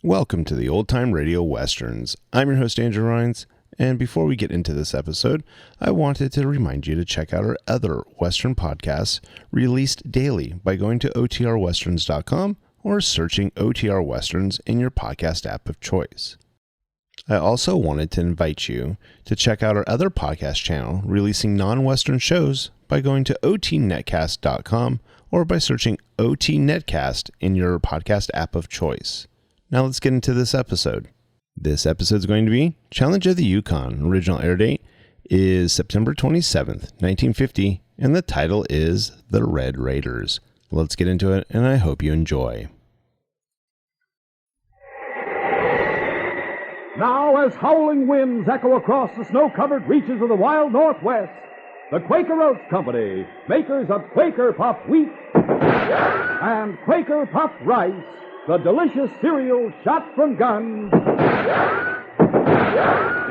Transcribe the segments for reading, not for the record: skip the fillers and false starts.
Welcome to the Old Time Radio Westerns. I'm your host, Andrew Rhines, and before we get into this episode, I wanted to remind you to check out our other Western podcasts released daily by going to otrwesterns.com or searching OTR Westerns in your podcast app of choice. I also wanted to invite you to check out our other podcast channel releasing non-Western shows by going to otnetcast.com or by searching OT Netcast in your podcast app of choice. Now let's get into this episode. This episode is going to be Challenge of the Yukon. Original air date is September 27th, 1950, and the title is The Red Raiders. Let's get into it, and I hope you enjoy. Now, as howling winds echo across the snow-covered reaches of the wild Northwest, the Quaker Oats Company, makers of Quaker Puffed Wheat and Quaker Puffed Rice, the delicious cereal shot from guns,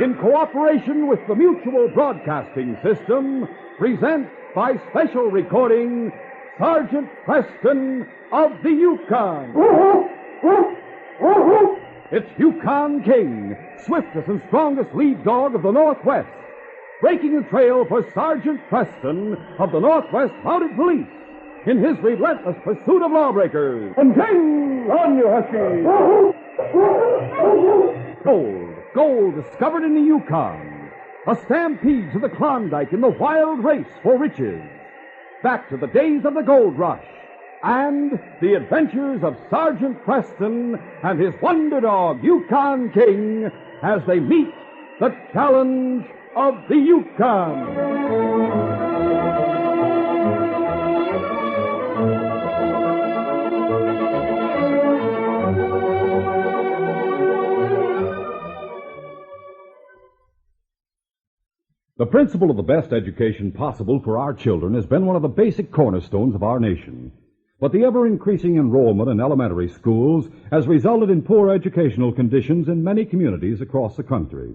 in cooperation with the Mutual Broadcasting System, present by special recording, Sergeant Preston of the Yukon. It's Yukon King, swiftest and strongest lead dog of the Northwest, breaking the trail for Sergeant Preston of the Northwest Mounted Police in his relentless pursuit of lawbreakers. And King, on you, Husky! Gold discovered in the Yukon. A stampede to the Klondike in the wild race for riches. Back to the days of the gold rush. And the adventures of Sergeant Preston and his wonder dog, Yukon King, as they meet the challenge of the Yukon. The principle of the best education possible for our children has been one of the basic cornerstones of our nation. But the ever-increasing enrollment in elementary schools has resulted in poor educational conditions in many communities across the country.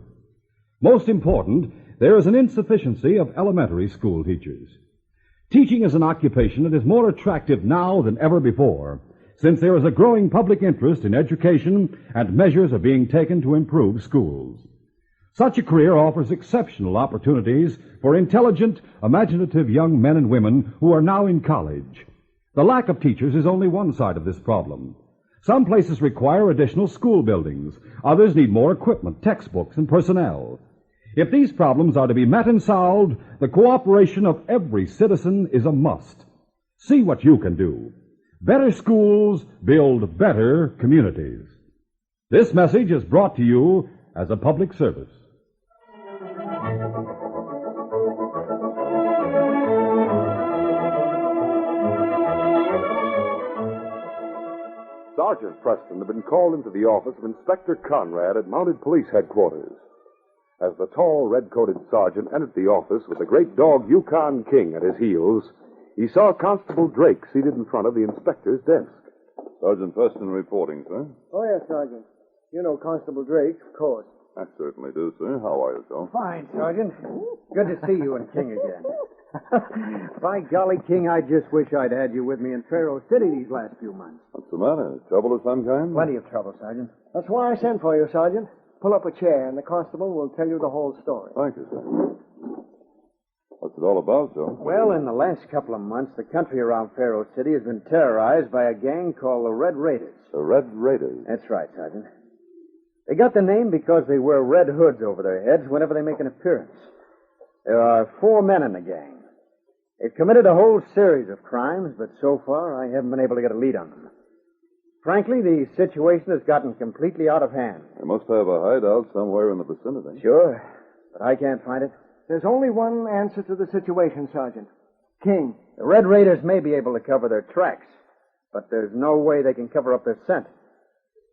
Most important, there is an insufficiency of elementary school teachers. Teaching is an occupation that is more attractive now than ever before, since there is a growing public interest in education and measures are being taken to improve schools. Such a career offers exceptional opportunities for intelligent, imaginative young men and women who are now in college. The lack of teachers is only one side of this problem. Some places require additional school buildings. Others need more equipment, textbooks, and personnel. If these problems are to be met and solved, the cooperation of every citizen is a must. See what you can do. Better schools build better communities. This message is brought to you as a public service. Sergeant Preston had been called into the office of Inspector Conrad at Mounted Police Headquarters. As the tall, red-coated sergeant entered the office with the great dog Yukon King at his heels, he saw Constable Drake seated in front of the inspector's desk. Sergeant Preston reporting, sir. Oh, yes, Sergeant. You know Constable Drake, of course. I certainly do, sir. How are you, sir? Fine, Sergeant. Good to see you and King again. By golly, King, I just wish I'd had you with me in Faro City these last few months. What's the matter? Trouble of some kind? Plenty of trouble, Sergeant. That's why I sent for you, Sergeant. Pull up a chair, and the constable will tell you the whole story. Thank you, sir. What's it all about, sir? Well, in the last couple of months, the country around Faro City has been terrorized by a gang called the Red Raiders. The Red Raiders? That's right, Sergeant. They got the name because they wear red hoods over their heads whenever they make an appearance. There are 4 men in the gang. They've committed a whole series of crimes, but so far I haven't been able to get a lead on them. Frankly, the situation has gotten completely out of hand. They must have a hideout somewhere in the vicinity. Sure, but I can't find it. There's only one answer to the situation, Sergeant. King. The Red Raiders may be able to cover their tracks, but there's no way they can cover up their scent.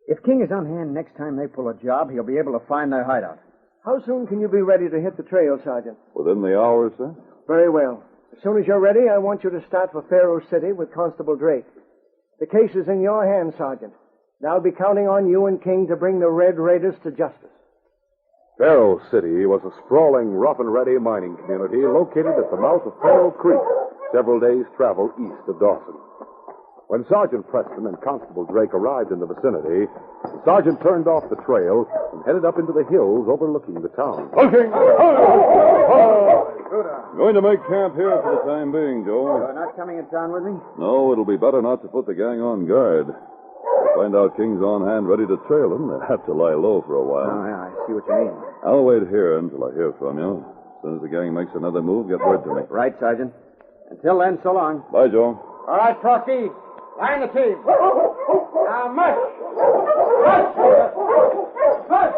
If King is on hand next time they pull a job, he'll be able to find their hideout. How soon can you be ready to hit the trail, Sergeant? Within the hour, sir? Very well. As soon as you're ready, I want you to start for Faro City with Constable Drake. The case is in your hands, Sergeant. And I'll be counting on you and King to bring the Red Raiders to justice. Faro City was a sprawling, rough-and-ready mining community located at the mouth of Faro Creek, several days' travel east of Dawson. When Sergeant Preston and Constable Drake arrived in the vicinity, the sergeant turned off the trail and headed up into the hills overlooking the town. Looking! Going to make camp here for the time being, Joe. You're not coming in town with me? No, it'll be better not to put the gang on guard. Find out King's on hand ready to trail him, they'll have to lie low for a while. Oh, yeah, I see what you mean. I'll wait here until I hear from you. As soon as the gang makes another move, get word to me. Right, Sergeant. Until then, so long. Bye, Joe. All right, Frosty. Line the team. Now, march. March. March.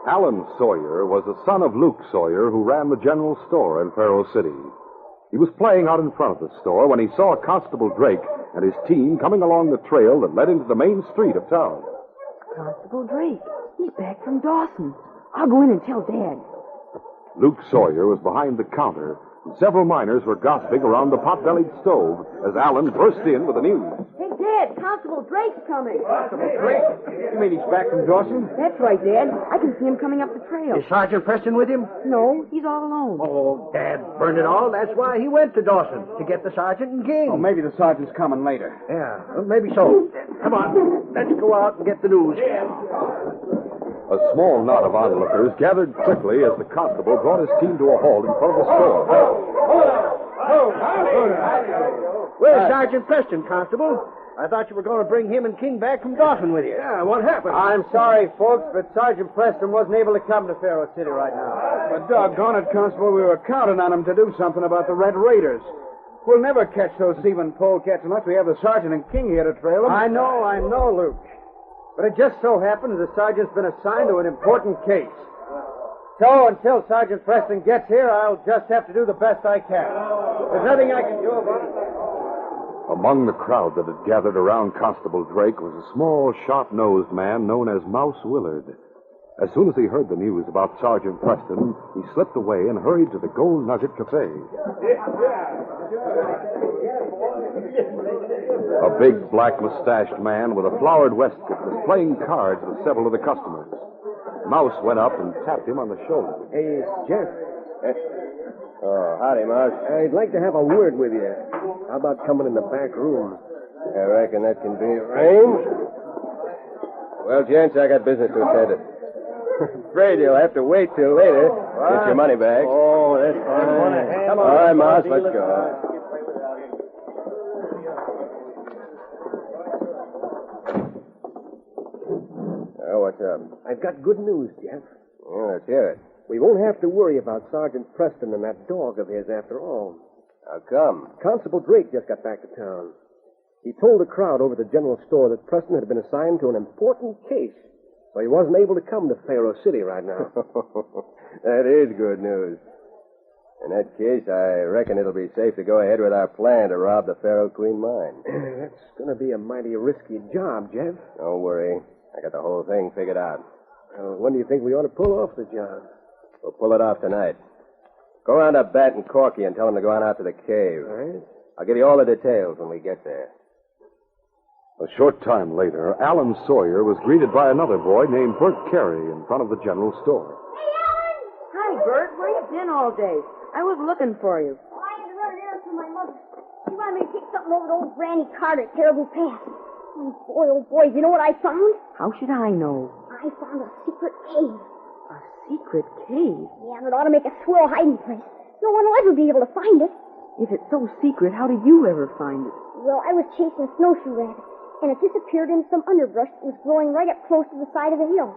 Alan Sawyer was the son of Luke Sawyer, who ran the general store in Faro City. He was playing out in front of the store when he saw Constable Drake and his team coming along the trail that led into the main street of town. Constable Drake. He's back from Dawson. I'll go in and tell Dad. Luke Sawyer was behind the counter, and several miners were gossiping around the pot-bellied stove as Alan burst in with the news. Hey, Dad, Constable Drake's coming. Constable Drake? You mean he's back from Dawson? That's right, Dad. I can see him coming up the trail. Is Sergeant Preston with him? No, he's all alone. Oh, Dad burned it all. That's why he went to Dawson, to get the sergeant and King. Oh, maybe the sergeant's coming later. Yeah, well, maybe so. Come on, let's go out and get the news. A small knot of onlookers gathered quickly as the constable brought his team to a halt in front of the store. Where's Sergeant Preston, Constable? I thought you were going to bring him and King back from Dawson with you. Yeah, what happened? I'm sorry, folks, but Sergeant Preston wasn't able to come to Faro City right now. But doggone it, Constable, we were counting on him to do something about the Red Raiders. We'll never catch those thieving polecats unless we have the sergeant and King here to trail them. I know, Luke. But it just so happens the sergeant's been assigned to an important case. So until Sergeant Preston gets here, I'll just have to do the best I can. There's nothing I can do about it. Among the crowd that had gathered around Constable Drake was a small, sharp-nosed man known as Mouse Willard. As soon as he heard the news about Sergeant Preston, he slipped away and hurried to the Gold Nugget Cafe. A big, black-mustached man with a flowered waistcoat was playing cards with several of the customers. Mouse went up and tapped him on the shoulder. Hey, Jeff. Howdy, Mouse. I'd like to have a word with you. How about coming in the back room? I reckon that can be arranged. Well, gents, I got business to attend to. Afraid you'll have to wait till later. Get your money back. Oh, that's fine. Come on. All right, Mouse, let's go. Oh, what's up? I've got good news, Jeff. Yeah, let's hear it. We won't have to worry about Sergeant Preston and that dog of his after all. How come? Constable Drake just got back to town. He told the crowd over at the general store that Preston had been assigned to an important case, so he wasn't able to come to Faro City right now. That is good news. In that case, I reckon it'll be safe to go ahead with our plan to rob the Faro Queen mine. That's going to be a mighty risky job, Jeff. Don't worry. I got the whole thing figured out. When do you think we ought to pull off the job? We'll pull it off tonight. Go around to Bat and Corky and tell them to go on out to the cave. All right. I'll give you all the details when we get there. A short time later, Alan Sawyer was greeted by another boy named Bert Carey in front of the general store. Hi, Bert. Where you been all day? I was looking for you. Oh, I had to run an errand for my mother. She wanted me to take something over to old Granny Carter at Caribou Pass. Oh, boy, you know what I found? How should I know? I found a secret cave. A secret cave? Yeah, and it ought to make a swell hiding place. No one will ever be able to find it. If it's so secret, how did you ever find it? Well, I was chasing a snowshoe rabbit, and it disappeared in some underbrush that was growing right up close to the side of the hill.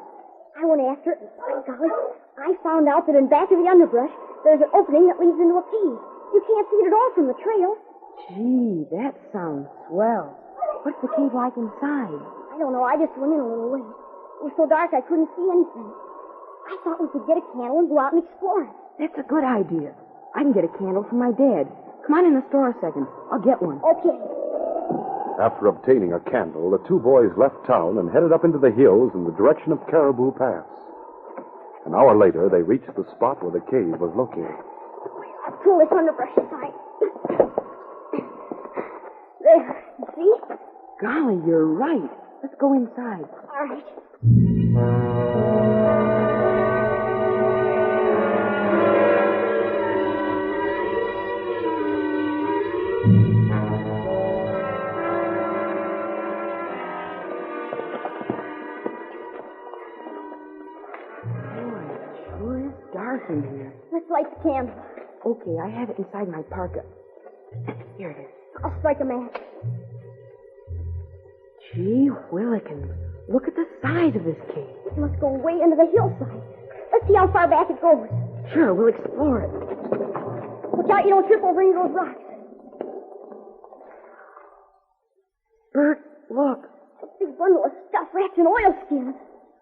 I went after it, and by golly, I found out that in back of the underbrush, there's an opening that leads into a cave. You can't see it at all from the trail. Gee, that sounds swell. What's the cave like inside? I don't know. I just went in a little way. It was so dark I couldn't see anything. I thought we could get a candle and go out and explore it. That's a good idea. I can get a candle from my dad. Come on in the store a second. I'll get one. Okay. After obtaining a candle, the two boys left town and headed up into the hills in the direction of Caribou Pass. An hour later, they reached the spot where the cave was located. I'll pull this underbrush aside. There. You see? Golly, you're right. Let's go inside. All right. in here. Let's light the candle. Okay, I have it inside my parka. Here it is. I'll strike a match. Gee whillikins. Look at the size of this cave. It must go way into the hillside. Let's see how far back it goes. Sure, we'll explore it. Watch out you don't trip over any of those rocks. Bert, look. A big bundle of stuff wrapped in oilskins.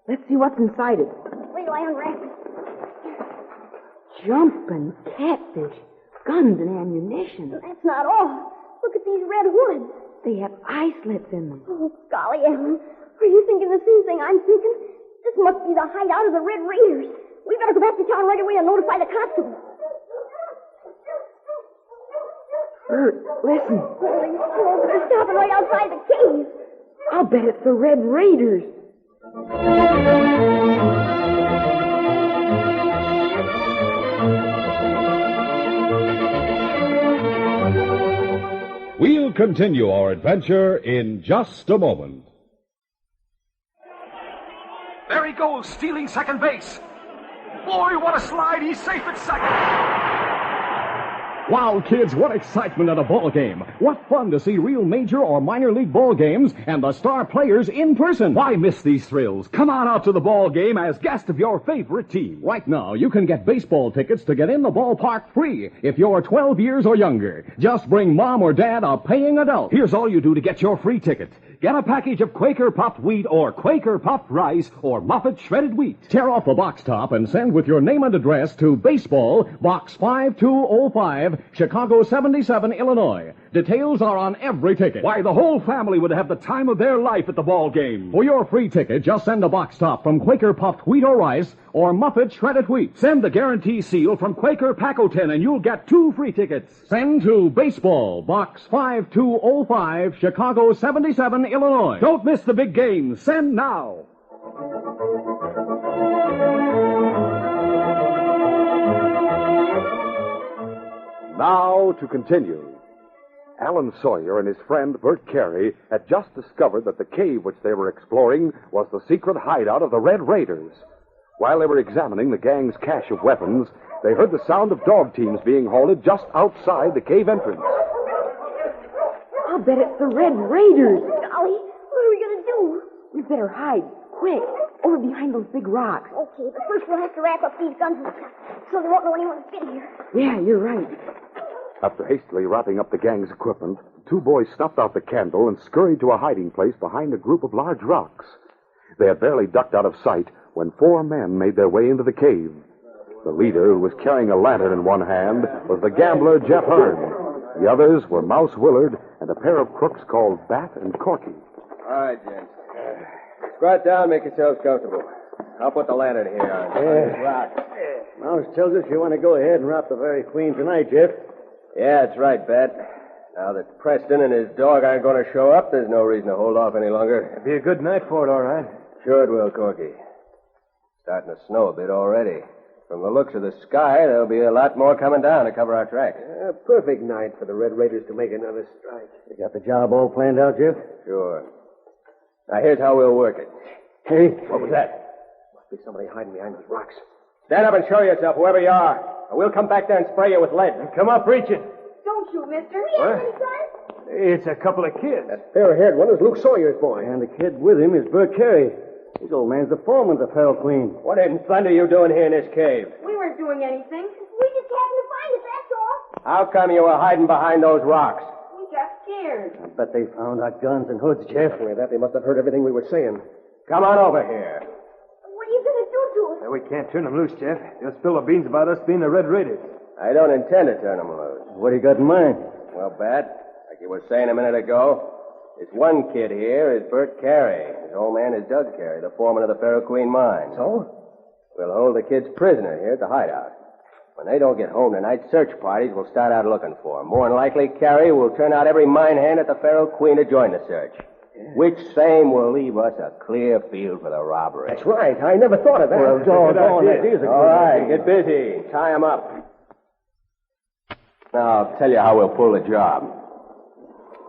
Let's see what's inside it. Wait till I unwrap it. Jumping catfish, guns and ammunition. That's not all. Look at these red hoods. They have eye slits in them. Oh, golly, Ellen. Are you thinking the same thing I'm thinking? This must be the hideout of the Red Raiders. We better go back to town right away and notify the constable. Bert, listen. Holy smoke, they're stopping right outside the cave. I'll bet it's the Red Raiders. We'll continue our adventure in just a moment. There he goes, stealing second base. Boy, what a slide. He's safe at second. Wow, kids, what excitement at a ball game. What fun to see real major or minor league ball games and the star players in person. Why miss these thrills? Come on out to the ball game as guest of your favorite team. Right now, you can get baseball tickets to get in the ballpark free if you're 12 years or younger. Just bring mom or dad, a paying adult. Here's all you do to get your free ticket. Get a package of Quaker puffed wheat or Quaker puffed rice or Muffet shredded wheat. Tear off the box top and send with your name and address to Baseball, Box 5205, Chicago 77, Illinois. Details are on every ticket. Why, the whole family would have the time of their life at the ball game. For your free ticket, just send a box top from Quaker puffed wheat or rice or Muffet shredded wheat. Send the guarantee seal from Quaker Pack-O-Tin and you'll get 2 free tickets. Send to Baseball, Box 5205, Chicago 77, Illinois. Don't miss the big game. Send now. Now to continue. Alan Sawyer and his friend Bert Carey had just discovered that the cave which they were exploring was the secret hideout of the Red Raiders. While they were examining the gang's cache of weapons, they heard the sound of dog teams being halted just outside the cave entrance. I'll bet it's the Red Raiders. Golly, what are we going to do? We better hide, quick, over behind those big rocks. Okay, but first we'll have to wrap up these guns and stuff so they won't know anyone's been here. Yeah, you're right. After hastily wrapping up the gang's equipment, the 2 boys snuffed out the candle and scurried to a hiding place behind a group of large rocks. They had barely ducked out of sight when 4 men made their way into the cave. The leader, who was carrying a lantern in one hand, was the gambler Jeff Hearn. The others were Mouse Willard and a pair of crooks called Bat and Corky. All right, gents. Squat down, make yourselves comfortable. I'll put the lantern here on this rock. Mouse tells us you want to go ahead and rob the very queen tonight, Jeff. Yeah, that's right, Bat. Now that Preston and his dog aren't going to show up, there's no reason to hold off any longer. It'll be a good night for it, all right. Sure it will, Corky. Starting to snow a bit already. From the looks of the sky, there'll be a lot more coming down to cover our tracks. A perfect night for the Red Raiders to make another strike. You got the job all planned out, Jeff? Sure. Now, here's how we'll work it. Hey, what was that? Must be somebody hiding behind those rocks. Stand up and show yourself, whoever you are. Or we'll come back there and spray you with lead. Come up, reach it. Don't shoot, mister. It's a couple of kids. That fair-haired one is Luke Sawyer's boy. And the kid with him is Bert Carey. This old man's the foreman of the Feral Queen. What in thunder are you doing here in this cave? We weren't doing anything. We just happened to find it, that's all. How come you were hiding behind those rocks? We got scared. I bet they found our guns and hoods, Jeff. With that, they must have heard everything we were saying. Come on over here. What are you going to do to us? We can't turn them loose, Jeff. They'll spill the beans about us being the Red Raiders. I don't intend to turn them loose. What do you got in mind? Well, Bat, like you were saying a minute ago, this one kid here is Bert Carey. His old man is Doug Carey, the foreman of the Feral Queen mine. So? We'll hold the kids prisoner here at the hideout. When they don't get home tonight, search parties will start out looking for them. More than likely, Carey will turn out every mine hand at the Feral Queen to join the search. Yeah. Which same will leave us a clear field for the robbery. That's right. I never thought of that. Well, doggone, that is a good All right, idea. get busy. Tie them up. Now, I'll tell you how we'll pull the job.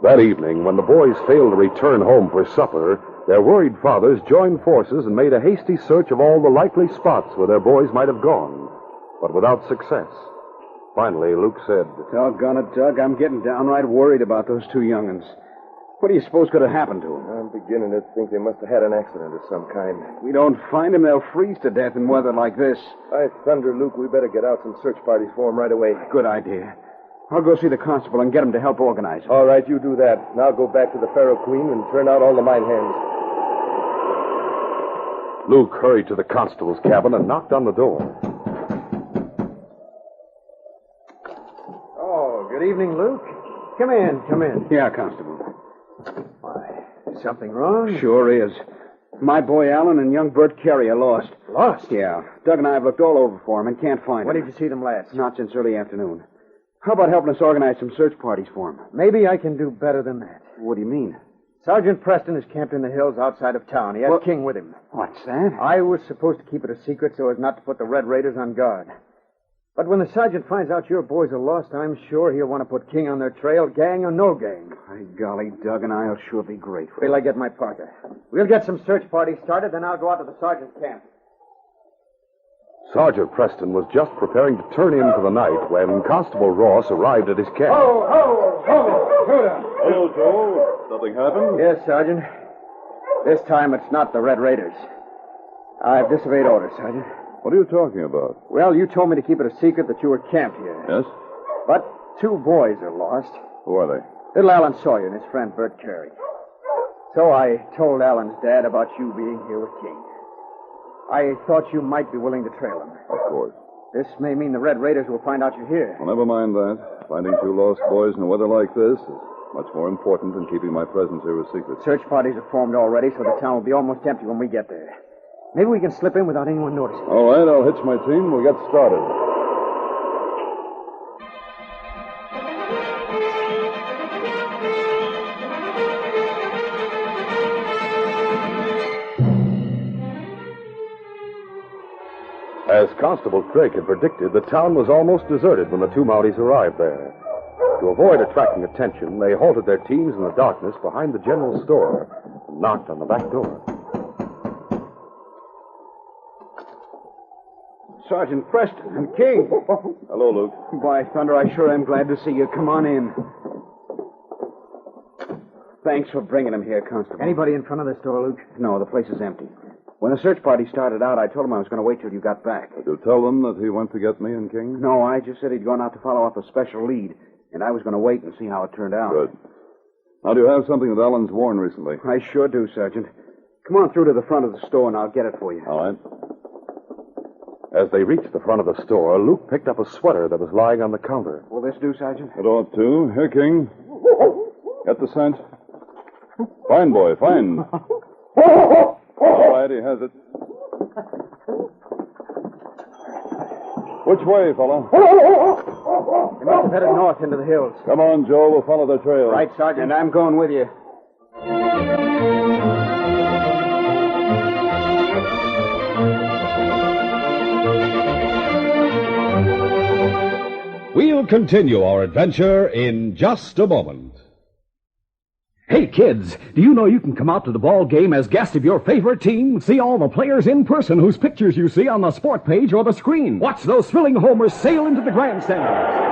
That evening, when the boys failed to return home for supper, their worried fathers joined forces and made a hasty search of all the likely spots where their boys might have gone. but without success. Finally, Luke said, Doggone it, Doug. I'm getting downright worried about those two young'uns. What do you suppose could have happened to them? I'm beginning to think they must have had an accident of some kind. If we don't find them, they'll freeze to death in weather like this. I thunder, Luke, we better get out some search parties for them right away. Good idea. I'll go see the constable and get him to help organize it. All right, you do that. And I'll go back to the Pharaoh Queen and turn out all the mine hands. Luke hurried to the constable's cabin and knocked on the door. Oh, good evening, Luke. Come in, come in. Yeah, constable. Why, something wrong? Sure is. My boy Alan and young Bert Carey are lost. Lost? Yeah. Doug and I have looked all over for them and can't find When them. did you see them last? Not since early afternoon. How about helping us organize some search parties for them? Maybe I can do better than that. What do you mean? Sergeant Preston is camped in the hills outside of town. He has What? King with him. What's that? I was supposed to keep it a secret so as not to put the Red Raiders on guard. But when the sergeant finds out your boys are lost, I'm sure he'll want to put King on their trail, gang or no gang. By golly, Doug and I'll sure be grateful. Wait till I get my parka. We'll get some search parties started, then I'll go out to the sergeant's camp. Sergeant Preston was just preparing to turn in for the night when Constable Ross arrived at his camp. Ho, ho, ho! Hello, Joe. Something happened? Yes, Sergeant. This time it's not the Red Raiders. I've disobeyed orders, Sergeant. What are you talking about? Well, you told me to keep it a secret that you were camped here. Yes? But two boys are lost. Who are they? Little Alan Sawyer and his friend Bert Carey. So I told Alan's dad about you being here with King. I thought you might be willing to trail him. Of course. This may mean the Red Raiders will find out you're here. Well, never mind that. Finding two lost boys in a weather like this is much more important than keeping my presence here a secret. Search parties are formed already, so the town will be almost empty when we get there. Maybe we can slip in without anyone noticing. All right, I'll hitch my team. We'll get started. As Constable Drake had predicted, the town was almost deserted when the two Mounties arrived there. To avoid attracting attention, they halted their teams in the darkness behind the general store and knocked on the back door. Sergeant Preston and King. Hello, Luke. By thunder, I sure am glad to see you. Come on in. Thanks for bringing him here, Constable. Anybody in front of the store, Luke? No, the place is empty. When the search party started out, I told him I was going to wait till you got back. Did you tell them that he went to get me and King? No, I just said he'd gone out to follow up a special lead, and I was going to wait and see how it turned out. Good. Now, do you have something that Alan's worn recently? I sure do, Sergeant. Come on through to the front of the store, and I'll get it for you. All right. As they reached the front of the store, Luke picked up a sweater that was lying on the counter. Will this do, Sergeant? It ought to. Here, King. Get the scent. Fine, boy, fine. All right, he has it. Which way, fella? They must have headed north into the hills. Come on, Joe. We'll follow their trail. Right, Sergeant. And I'm going with you. We'll continue our adventure in just a moment. Hey, kids, do you know you can come out to the ball game as guest of your favorite team? See all the players in person whose pictures you see on the sport page or the screen. Watch those thrilling homers sail into the grandstand.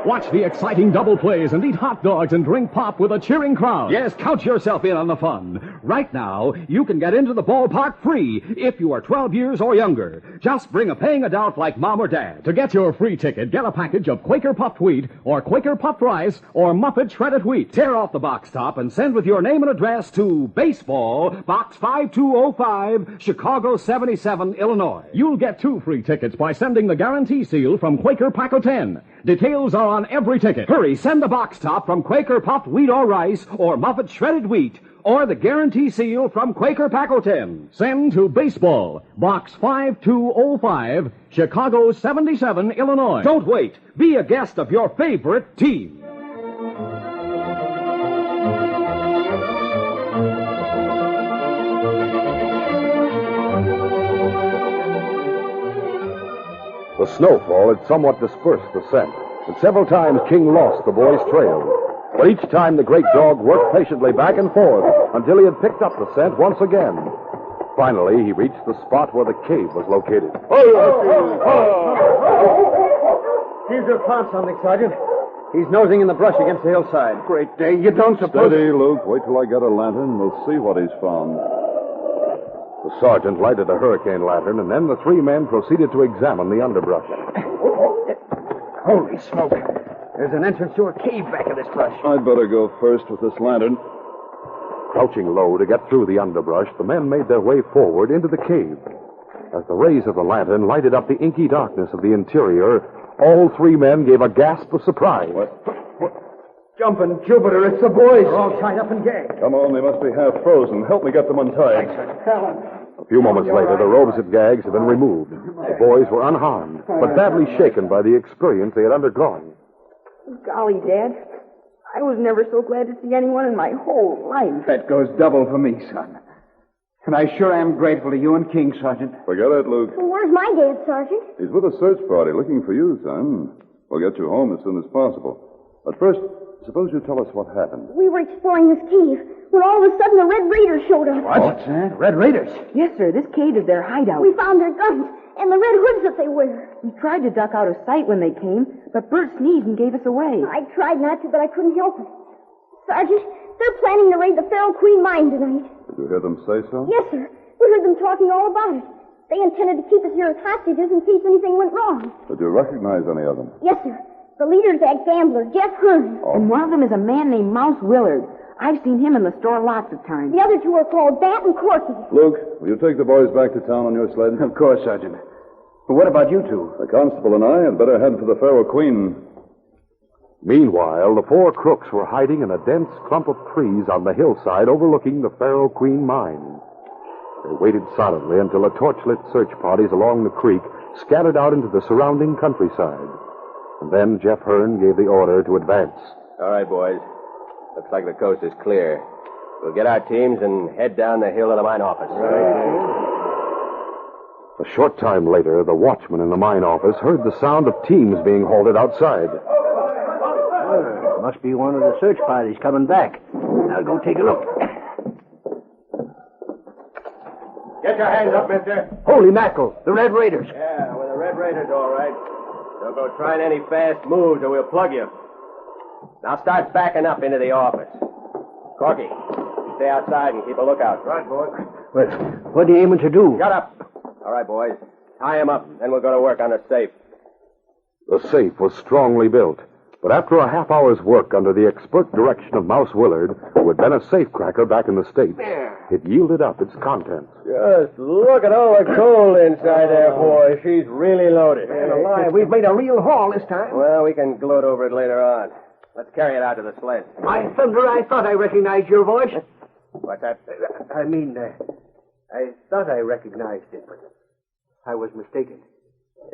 Watch the exciting double plays and eat hot dogs and drink pop with a cheering crowd. Yes, count yourself in on the fun. Right now, you can get into the ballpark free if you are 12 years or younger. Just bring a paying adult like Mom or Dad. To get your free ticket, get a package of Quaker puffed wheat or Quaker puffed rice or Muffet shredded wheat. Tear off the box top and send with your name and address to Baseball, Box 5205, Chicago 77, Illinois. You'll get 2 free tickets by sending the guarantee seal from Quaker Paco 10. Details are on every ticket. Hurry, send the box top from Quaker puffed wheat or rice or Muffet shredded wheat or the guarantee seal from Quaker Paco 10. Send to Baseball, Box 5205, Chicago 77, Illinois. Don't wait. Be a guest of your favorite team. The snowfall had somewhat dispersed the scent, and several times King lost the boy's trail. But each time the great dog worked patiently back and forth until he had picked up the scent once again. Finally, he reached the spot where the cave was located. Seems to have found something, Sergeant. He's nosing in the brush against the hillside. Great day. You don't suppose... Steady, Luke. Wait till I get a lantern. We'll see what he's found. The sergeant lighted a hurricane lantern, and then the three men proceeded to examine the underbrush. Holy smoke. There's an entrance to a cave back of this brush. I'd better go first with this lantern. Crouching low to get through the underbrush, the men made their way forward into the cave. As the rays of the lantern lighted up the inky darkness of the interior, all three men gave a gasp of surprise. Jumping Jupiter, it's the boys. They're all tied up and gagged. Come on, they must be half frozen. Help me get them untied. A few moments later, the ropes and gags had been removed. The boys were unharmed, but badly shaken by the experience they had undergone. Golly, Dad. I was never so glad to see anyone in my whole life. That goes double for me, son. And I sure am grateful to you and King, Sergeant. Forget it, Luke. Well, where's my dad, Sergeant? He's with a search party looking for you, son. We'll get you home as soon as possible. But first, suppose you tell us what happened. We were exploring this cave when all of a sudden the Red Raiders showed up. What's that? Red Raiders? Yes, sir. This cave is their hideout. We found their guns and the red hoods that they wear. We tried to duck out of sight when they came, but Bert sneezed and gave us away. I tried not to, but I couldn't help it. Sergeant, they're planning to raid the Pharaoh Queen mine tonight. Did you hear them say so? Yes, sir. We heard them talking all about it. They intended to keep us here as hostages in case anything went wrong. Did you recognize any of them? Yes, sir. The leader's that gambler, Jeff Hearn. And one of them is a man named Mouse Willard. I've seen him in the store lots of times. The other two are called Bat and Corky. Luke, will you take the boys back to town on your sled? Of course, Sergeant. But what about you two? The constable and I had better head for the Pharaoh Queen. Meanwhile, the four crooks were hiding in a dense clump of trees on the hillside overlooking the Pharaoh Queen mine. They waited silently until the torch-lit search parties along the creek scattered out into the surrounding countryside. And then Jeff Hearn gave the order to advance. All right, boys. Looks like the coast is clear. We'll get our teams and head down the hill to the mine office. A short time later, the watchman in the mine office heard the sound of teams being halted outside. Must be one of the search parties coming back. I'll go take a look. Get your hands up, mister. Holy mackerel, the Red Raiders. Yeah, we're the Red Raiders, all right. Don't go trying any fast moves or we'll plug you. Now start backing up into the office. Corky, stay outside and keep a lookout. Right, boys. What are you aiming to do? Shut up. All right, boys. Tie him up, then we'll go to work on the safe. The safe was strongly built, but after a half hour's work under the expert direction of Mouse Willard, who had been a safecracker back in the States, it yielded up its contents. Just look at all the gold inside there, boys. She's really loaded. Man alive, we've made a real haul this time. Well, we can gloat over it later on. Let's carry it out to the sled. My thunder, I thought I recognized your voice. What's that? I thought I recognized it, but I was mistaken.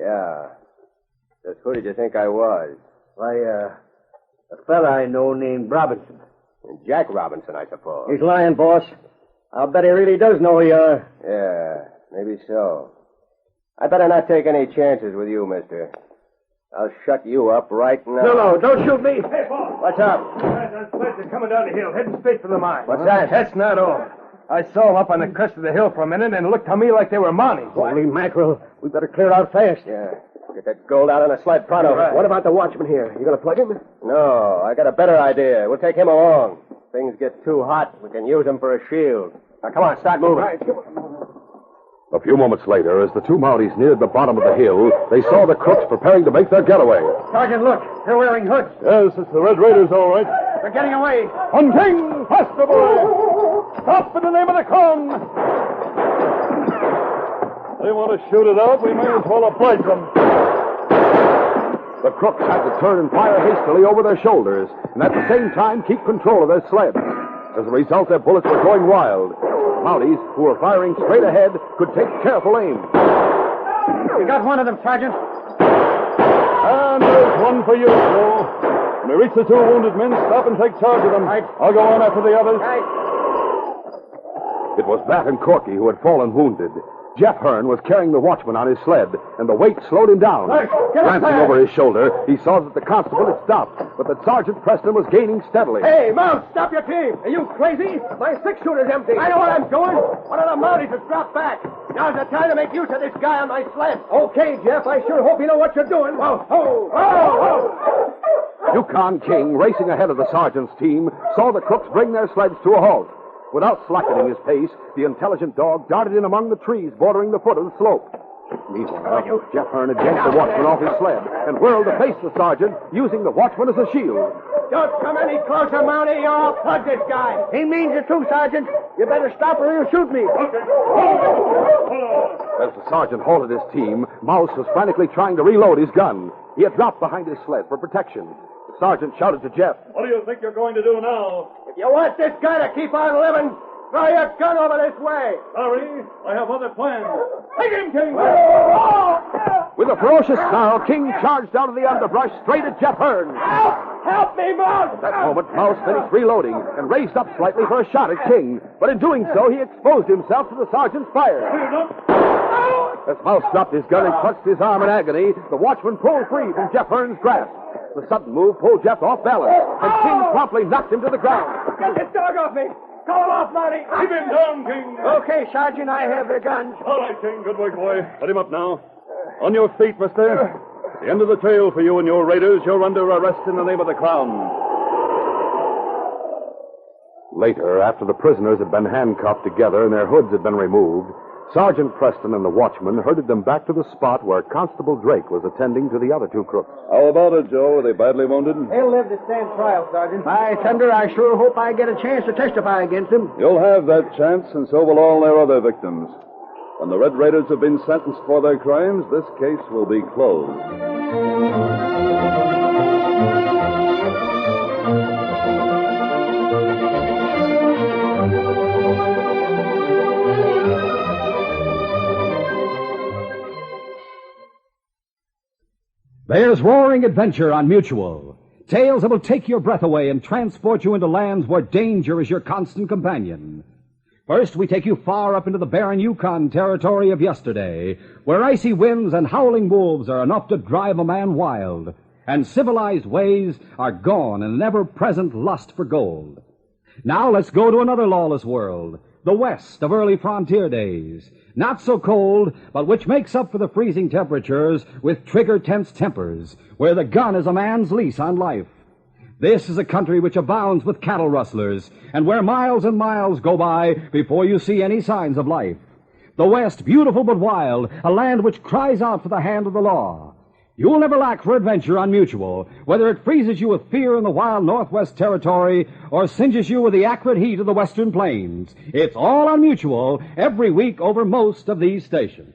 Yeah. Just who did you think I was? Why, a fella I know named Robinson. Jack Robinson, I suppose. He's lying, boss. I'll bet he really does know who you are. Yeah, maybe so. I'd better not take any chances with you, mister. I'll shut you up right now. No, don't shoot me. Hey, boss. What's up? Those sleds are coming down the hill, heading straight for the mine. What's that? That's not all. I saw them up on the crest of the hill for a minute, and it looked to me like they were Mounties. Holy mackerel. We better clear out fast. Yeah. Get that gold out on the sled pronto. Right. What about the watchman here? You gonna plug him? No, I got a better idea. We'll take him along. If things get too hot, we can use him for a shield. Now, come on, start moving. Right, come on. A few moments later, as the two Mounties neared the bottom of the hill, they saw the crooks preparing to make their getaway. Sergeant, look. They're wearing hoods. Yes, it's the Red Raiders, all right. They're getting away. On King! Faster, boy! Stop in the name of the Kong! They want to shoot it out, we may as well oblige them. The crooks had to turn and fire hastily over their shoulders, and at the same time keep control of their sleds. As a result, their bullets were going wild. The Mounties, who were firing straight ahead, could take careful aim. We got one of them, Sergeant. And there's one for you, Joe. When we reach the two wounded men, stop and take charge of them. Right. I'll go on after the others. Right. It was Bat and Corky who had fallen wounded. Jeff Hearn was carrying the watchman on his sled, and the weight slowed him down. Glancing over his shoulder, he saw that the constable had stopped, but that Sergeant Preston was gaining steadily. Hey, Mount, stop your team. Are you crazy? My six-shooter's empty. I know what I'm doing. One of the Mounties has dropped back. Now's the time to make use of this guy on my sled. Okay, Jeff, I sure hope you know what you're doing. Whoa, whoa, whoa, whoa. Yukon King, racing ahead of the sergeant's team, saw the crooks bring their sleds to a halt. Without slackening his pace, the intelligent dog darted in among the trees bordering the foot of the slope. Meanwhile, Jeff Hearn had yanked the watchman off his sled and whirled to face the sergeant, using the watchman as a shield. Don't come any closer, Mountie, or I'll plug this guy. He means it too, Sergeant. You better stop or he'll shoot me. As the sergeant halted his team, Mouse was frantically trying to reload his gun. He had dropped behind his sled for protection. The sergeant shouted to Jeff. What do you think you're going to do now? If you want this guy to keep on living, throw your gun over this way. Sorry, I have other plans. Take him, King! With a ferocious snarl, King charged out of the underbrush straight at Jeff Hearn. Help! Help me, Mouse! At that moment, Mouse finished reloading and raised up slightly for a shot at King. But in doing so, he exposed himself to the sergeant's fire. As Mouse dropped his gun and clutched his arm in agony, the watchman pulled free from Jeff Hearn's grasp. The sudden move pulled Jeff off balance, and King promptly knocked him to the ground. Get this dog off me! Call him off, Mountie! Keep him down, King! Okay, Sergeant, I have the gun. All right, King. Good work, boy. Let him up now. On your feet, mister. At the end of the trail for you and your raiders. You're under arrest in the name of the Crown. Later, after the prisoners had been handcuffed together and their hoods had been removed, Sergeant Preston and the watchman herded them back to the spot where Constable Drake was attending to the other two crooks. How about it, Joe? Are they badly wounded? They'll live to stand trial, Sergeant. By thunder, I sure hope I get a chance to testify against them. You'll have that chance, and so will all their other victims. When the Red Raiders have been sentenced for their crimes, this case will be closed. There's roaring adventure on Mutual. Tales that will take your breath away and transport you into lands where danger is your constant companion. First, we take you far up into the barren Yukon territory of yesterday, where icy winds and howling wolves are enough to drive a man wild, and civilized ways are gone in an ever-present lust for gold. Now let's go to another lawless world, the West of early frontier days. Not so cold, but which makes up for the freezing temperatures with trigger-tense tempers, where the gun is a man's lease on life. This is a country which abounds with cattle rustlers, and where miles and miles go by before you see any signs of life. The West, beautiful but wild, a land which cries out for the hand of the law. You'll never lack for adventure on Mutual, whether it freezes you with fear in the wild Northwest Territory or singes you with the acrid heat of the Western Plains. It's all on Mutual every week over most of these stations.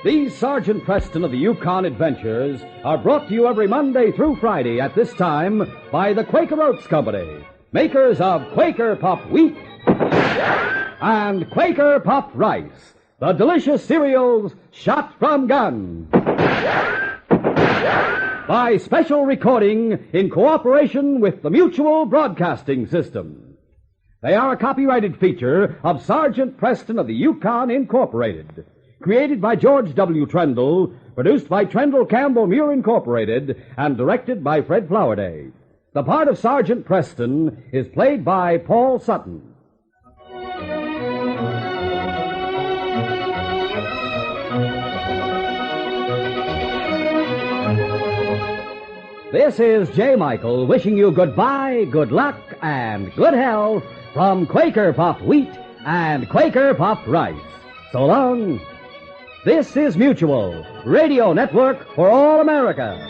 These Sergeant Preston of the Yukon Adventures are brought to you every Monday through Friday at this time by the Quaker Oats Company, makers of Quaker Pup Wheat and Quaker Pup Rice, the delicious cereals shot from guns. By special recording in cooperation with the Mutual Broadcasting System. They are a copyrighted feature of Sergeant Preston of the Yukon Incorporated. Created by George W. Trendle, produced by Trendle Campbell Muir Incorporated, and directed by Fred Flowerday. The part of Sergeant Preston is played by Paul Sutton. This is J. Michael wishing you goodbye, good luck, and good health from Quaker Pup Wheat and Quaker Pup Rice. So long. This is Mutual, Radio Network for all America.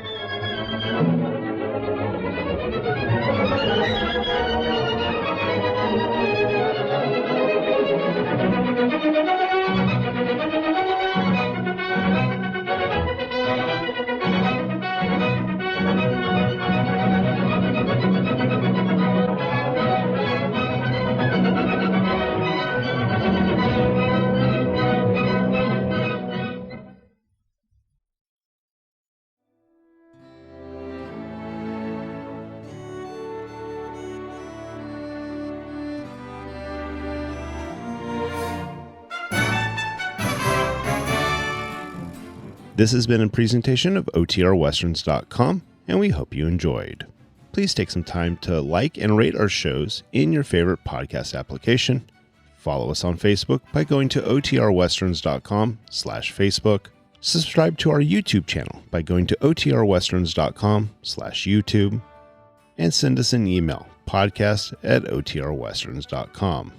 This has been a presentation of OTRWesterns.com, and we hope you enjoyed. Please take some time to like and rate our shows in your favorite podcast application. Follow us on Facebook by going to OTRWesterns.com/Facebook. Subscribe to our YouTube channel by going to OTRWesterns.com/YouTube. And send us an email, podcast@OTRWesterns.com.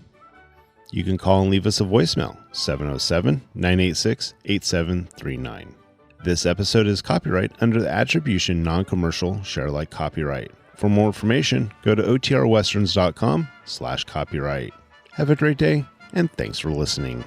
You can call and leave us a voicemail, 707-986-8739. This episode is copyright under the Attribution Non-Commercial Share-alike copyright. For more information, go to OTRWesterns.com/copyright. Have a great day, and thanks for listening.